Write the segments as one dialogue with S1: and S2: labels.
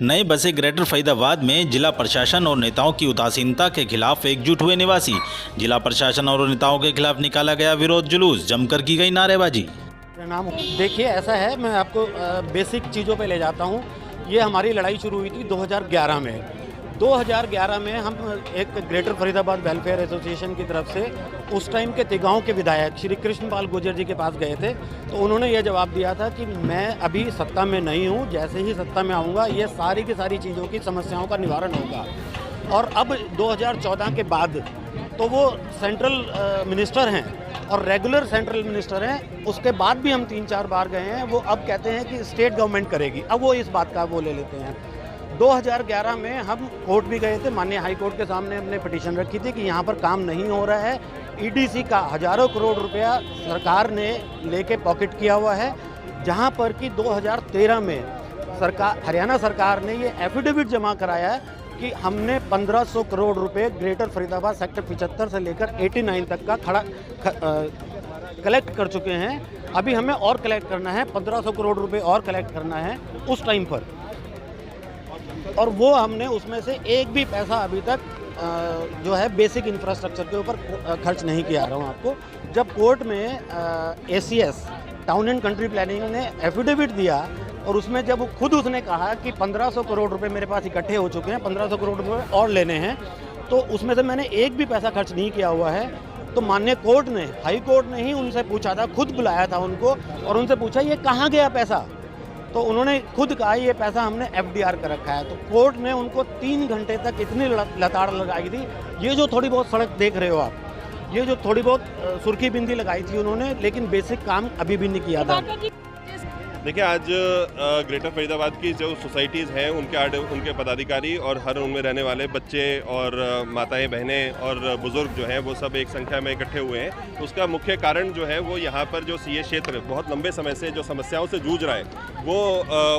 S1: नए बसे ग्रेटर फरीदाबाद में जिला प्रशासन और नेताओं की उदासीनता के खिलाफ एकजुट हुए निवासी। जिला प्रशासन और नेताओं के खिलाफ निकाला गया विरोध जुलूस, जमकर की गई नारेबाजी।
S2: नाम देखिए, ऐसा है, मैं आपको बेसिक चीज़ों पे ले जाता हूँ। ये हमारी लड़ाई शुरू हुई थी 2011 में। 2011 में हम एक ग्रेटर फरीदाबाद वेलफेयर एसोसिएशन की तरफ से उस टाइम के तिगांव के विधायक श्री कृष्णपाल गुर्जर जी के पास गए थे। तो उन्होंने ये जवाब दिया था कि मैं अभी सत्ता में नहीं हूँ, जैसे ही सत्ता में आऊँगा ये सारी की सारी चीज़ों की समस्याओं का निवारण होगा। और अब 2014 के बाद तो वो सेंट्रल मिनिस्टर हैं और रेगुलर सेंट्रल मिनिस्टर हैं। उसके बाद भी हम 3-4 बार गए हैं। वो अब कहते हैं कि स्टेट गवर्नमेंट करेगी। अब वो इस बात का वो ले लेते हैं। 2011 में हम कोर्ट भी गए थे, माननीय हाई कोर्ट के सामने हमने पिटीशन रखी थी कि यहाँ पर काम नहीं हो रहा है। ईडीसी का हज़ारों करोड़ रुपया सरकार ने लेके पॉकेट किया हुआ है, जहाँ पर कि 2013 में हरियाणा सरकार ने ये एफिडेविट जमा कराया है कि हमने 1500 करोड़ रुपए ग्रेटर फरीदाबाद सेक्टर 75 से लेकर 89 तक का कलेक्ट कर चुके हैं। अभी हमें और कलेक्ट करना है, 1500 करोड़ रुपए और कलेक्ट करना है उस टाइम पर। और वो हमने उसमें से एक भी पैसा अभी तक जो है बेसिक इंफ्रास्ट्रक्चर के ऊपर खर्च नहीं किया रहा हूँ आपको। जब कोर्ट में ACS town and country planning ने एफिडेविट दिया और उसमें जब खुद उसने कहा कि 1500 करोड़ रुपए मेरे पास इकट्ठे हो चुके हैं, 1500 करोड़ रुपए और लेने हैं, तो उसमें से मैंने एक भी पैसा खर्च नहीं किया हुआ है। तो माननीय कोर्ट ने, हाई कोर्ट ने ही उनसे पूछा था, खुद बुलाया था उनको और उनसे पूछा ये कहाँ गया पैसा। तो उन्होंने खुद कहा ये पैसा हमने FDR कर रखा है। तो कोर्ट ने उनको 3 घंटे तक इतनी लताड़ लगाई थी। ये जो थोड़ी बहुत सड़क देख रहे हो आप, ये जो थोड़ी बहुत सुर्खी बिंदी लगाई थी उन्होंने, लेकिन बेसिक काम अभी भी नहीं किया था।
S3: देखिए, आज ग्रेटर फरीदाबाद की जो सोसाइटीज़ हैं उनके पदाधिकारी और हर उनमें रहने वाले बच्चे और माताएं, बहनें और बुज़ुर्ग जो हैं वो सब एक संख्या में इकट्ठे हुए हैं। उसका मुख्य कारण जो है वो यहाँ पर जो CA क्षेत्र बहुत लंबे समय से जो समस्याओं से जूझ रहा है वो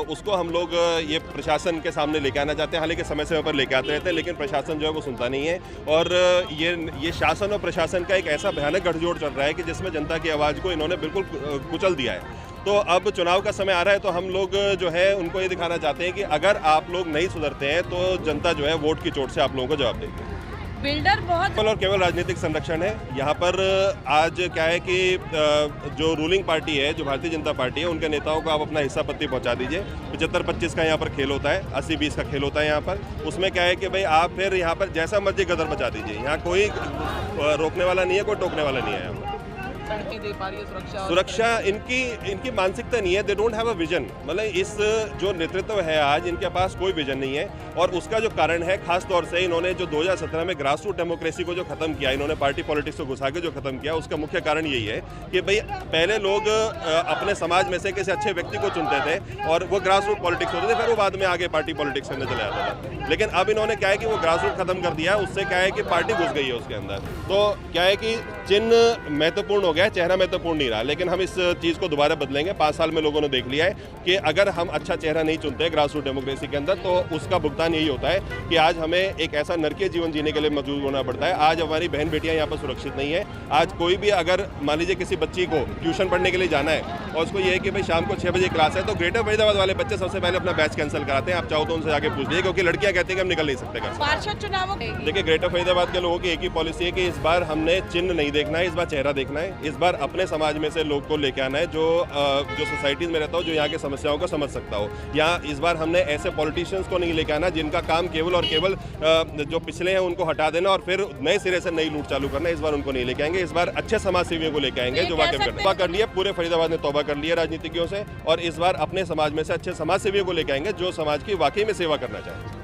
S3: उसको हम लोग ये प्रशासन के सामने लेके आना चाहते हैं। हालांकि समय समय पर लेके आते रहते हैं, लेकिन प्रशासन जो है वो सुनता नहीं है। और ये शासन और प्रशासन का एक ऐसा भयानक गठजोड़ चल रहा है कि जिसमें जनता की आवाज़ को इन्होंने बिल्कुल कुचल दिया है। तो अब चुनाव का समय आ रहा है, तो हम लोग जो है उनको ये दिखाना चाहते हैं कि अगर आप लोग नहीं सुधरते हैं तो जनता जो है वोट की चोट से आप लोगों को जवाब देगी।
S4: बिल्डर बहुत
S3: और केवल राजनीतिक संरक्षण है यहाँ पर। आज क्या है कि जो रूलिंग पार्टी है, जो भारतीय जनता पार्टी है, उनके नेताओं को आप अपना हिस्सा पत्ती पहुँचा दीजिए। 75-25 का यहाँ पर खेल होता है, 80-20 का खेल होता है यहाँ पर। उसमें क्या है कि भाई आप फिर यहाँ पर जैसा मर्जी गदर मचा दीजिए। यहाँ कोई रोकने वाला नहीं है, कोई टोकने वाला नहीं है। यहाँ पर
S4: दे पा रही है
S3: सुरक्षा इनकी मानसिकता नहीं है। They don't have a vision. मतलब इस जो नेतृत्व है आज, इनके पास कोई विजन नहीं है। और उसका जो कारण है, खास तौर से इन्होंने जो 2017 में ग्रास रूट डेमोक्रेसी को जो खत्म किया, इन्होंने पार्टी पॉलिटिक्स को घुसा के जो खत्म किया, उसका मुख्य कारण यही है कि भाई पहले लोग अपने समाज में से किसी अच्छे व्यक्ति को चुनते थे और वो ग्रास रूट पॉलिटिक्स होते थे, फिर वो बाद में आगे पार्टी पॉलिटिक्स करने चले जाता था। लेकिन अब इन्होंने क्या है कि वो ग्रास रूट खत्म कर दिया। उससे क्या है कि पार्टी घुस गई है उसके अंदर। तो क्या है कि चिन्ह महत्वपूर्ण हो गया, चेहरा महत्वपूर्ण नहीं रहा। लेकिन हम इस चीज़ को दोबारा बदलेंगे। 5 साल में लोगों ने देख लिया है कि अगर हम अच्छा चेहरा नहीं चुनते ग्रास रूट डेमोक्रेसी के अंदर, तो उसका भुगतान यही होता है कि आज हमें एक ऐसा नरकीय जीवन जीने के लिए मजबूर होना पड़ता है। आज हमारी बहन बेटियां यहाँ पर सुरक्षित नहीं है। आज कोई भी अगर मान लीजिए किसी बच्ची को ट्यूशन पढ़ने के लिए जाना है और उसको ये है कि भाई शाम को 6 बजे क्लास है, तो ग्रेटर फरीदाबाद वाले बच्चे सबसे पहले अपना बैच कैंसिल कराते हैं। आप चाहो तो उनसे आगे पूछ लीजिए, क्योंकि लड़कियां कहती हैं कि हम निकल नहीं सकते घर से।
S4: पार्षद चुनाव
S3: देखिए, ग्रेटर फरीदाबाद के लोगों की एक ही पॉलिसी है कि इस बार हमने चिन्ह नहीं देखना है, इस बार चेहरा देखना है। इस बार अपने समाज में से लोग को लेके आना है जो सोसाइटीज़ में रहता हो, जो यहाँ की समस्याओं को समझ सकता हो। यहाँ इस बार हमने ऐसे पॉलिटिशियंस को नहीं लेके आना जिनका काम केवल और केवल जो पिछले हैं उनको हटा देना और फिर नए सिरे से नई लूट चालू करना। इस बार उनको नहीं लेके आएंगे। इस बार अच्छे समाज सेवियों को लेके आएंगे जो वाकई तौबा कर लिया। पूरे फरीदाबाद ने तौबा कर लिया राजनीतिज्ञों से, और इस बार अपने समाज में से अच्छे समाज सेवियों को लेके आएंगे जो समाज की वाकई में सेवा करना चाहें।